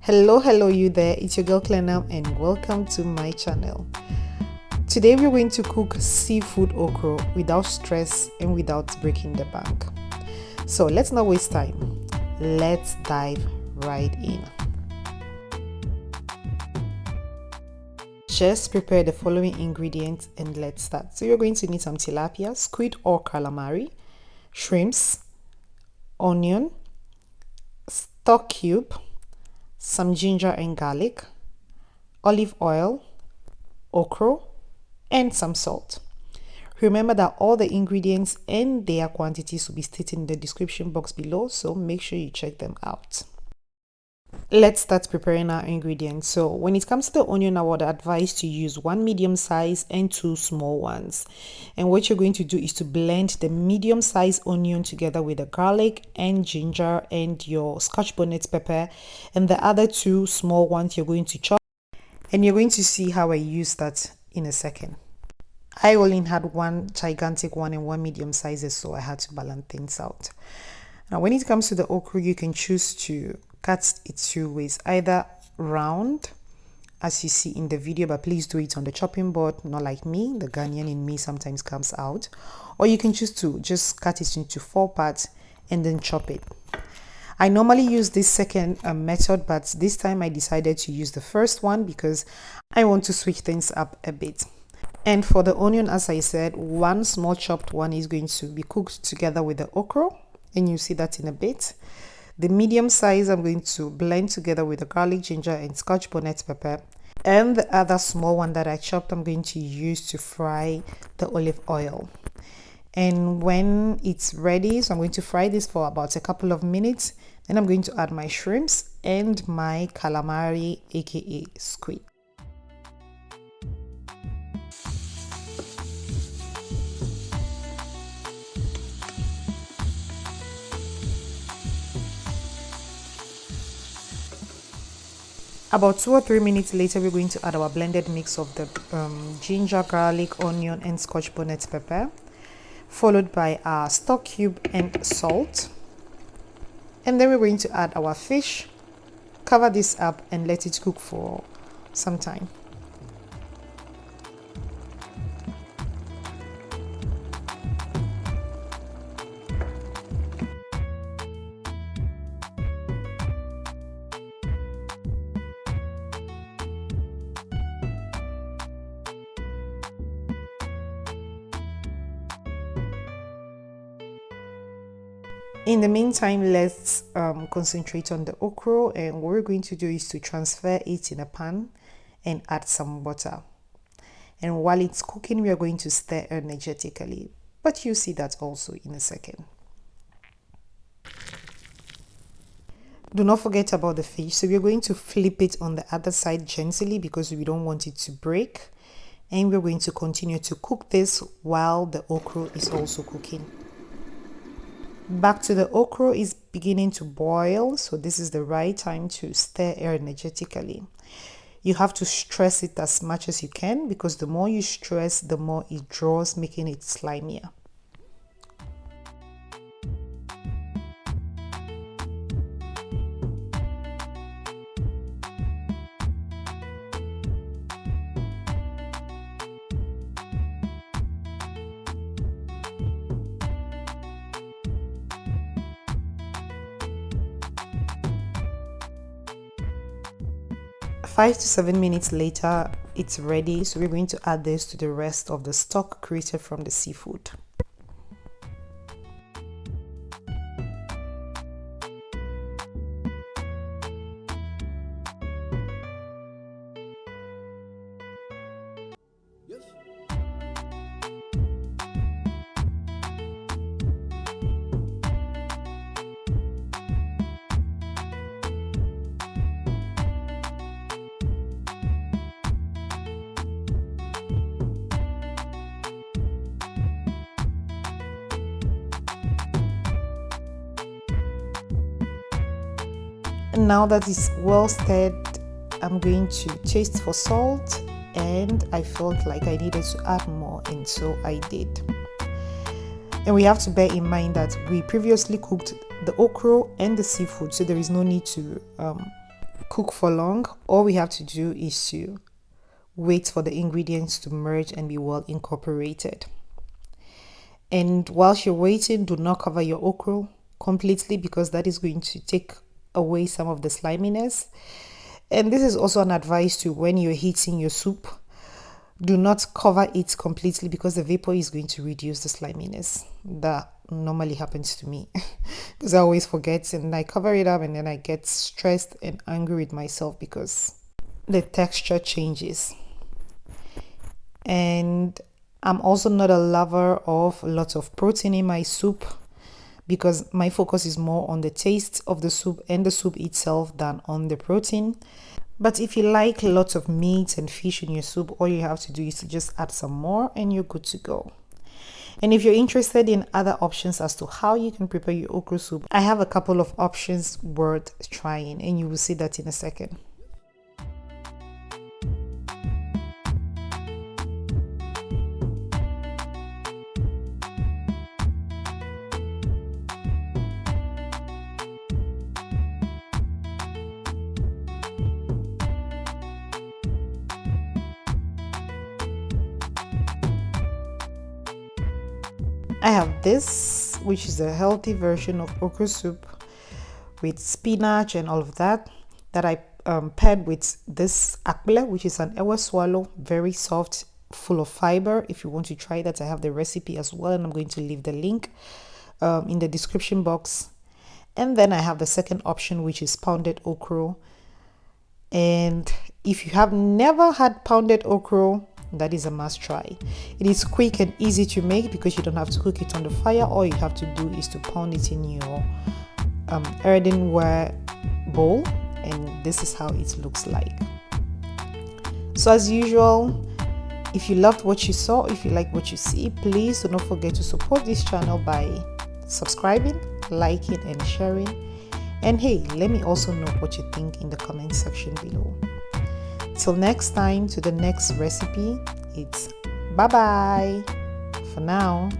Hello you there, it's your girl Clenam and welcome to my channel. Today we're going to cook seafood okra without stress and without breaking the bank. So let's not waste time, let's dive right in. Just prepare the following ingredients and let's start. So you're going to need some tilapia, squid or calamari, shrimps, onion, stock cube, some ginger and garlic, olive oil, okra, and some salt. Remember that all the ingredients and their quantities will be stated in the description box below, so make sure you check them out. Let's start preparing our ingredients. So when it comes to the onion, I would advise to use one medium size and two small ones. And what you're going to do is to blend the medium size onion together with the garlic and ginger and your scotch bonnet pepper, and the other two small ones you're going to chop, and you're going to see how I use that in a second. I only had one gigantic one and one medium sizes, so I had to balance things out. Now when it comes to the okra, you can choose to cut it two ways, either round as you see in the video, but please do it on the chopping board, not like me. The Ghanaian in me sometimes comes out. Or you can choose to just cut it into 4 parts and then chop it. I normally use this second method, but this time I decided to use the first one because I want to switch things up a bit. And for the onion, as I said, one small chopped one is going to be cooked together with the okra, and you see that in a bit. The medium size I'm going to blend together with the garlic, ginger and scotch bonnet pepper, and the other small one that I chopped I'm going to use to fry the olive oil. And when it's ready, so I'm going to fry this for about a couple of minutes, then I'm going to add my shrimps and my calamari, aka squid. About 2 or 3 minutes later, we're going to add our blended mix of the ginger, garlic, onion, and scotch bonnet pepper, followed by our stock cube and salt. And then we're going to add our fish, cover this up, and let it cook for some time. In the meantime, let's concentrate on the okra, and what we're going to do is to transfer it in a pan and add some butter. And while it's cooking, we are going to stir energetically, but you'll see that also in a second. Do not forget about the fish, so we're going to flip it on the other side gently because we don't want it to break, and we're going to continue to cook this while the okra is also cooking. Back to the okra is beginning to boil, so this is the right time to stir energetically. You have to stress it as much as you can because the more you stress, the more it draws, making it slimier. Five to 7 minutes later, it's ready, so we're going to add this to the rest of the stock created from the seafood. Now that it's well stirred, I'm going to taste for salt, and I felt like I needed to add more, and so I did. And we have to bear in mind that we previously cooked the okra and the seafood, so there is no need to cook for long. All we have to do is to wait for the ingredients to merge and be well incorporated. And whilst you're waiting, do not cover your okra completely, because that is going to take away some of the sliminess. And this is also an advice to when you're heating your soup. Do not cover it completely, because the vapor is going to reduce the sliminess. That normally happens to me because I always forget and I cover it up, and then I get stressed and angry with myself because the texture changes. And I'm also not a lover of lots of protein in my soup, because my focus is more on the taste of the soup and the soup itself than on the protein. But if you like lots of meat and fish in your soup, all you have to do is to just add some more and you're good to go. And if you're interested in other options as to how you can prepare your okra soup, I have a couple of options worth trying, and you will see that in a second. I have this, which is a healthy version of okra soup with spinach and all of that I paired with this akple, which is an ewe swallow, very soft, full of fiber. If you want to try that, I have the recipe as well, and I'm going to leave the link in the description box. And then I have the second option, which is pounded okra. And if you have never had pounded okra, that is a must try. It is quick and easy to make because you don't have to cook it on the fire. All you have to do is to pound it in your earthenware bowl, and this is how it looks like. So as usual, if you loved what you saw, if you like what you see, please do not forget to support this channel by subscribing, liking and sharing. And hey, let me also know what you think in the comment section below. Till next time, to the next recipe, it's bye bye for now.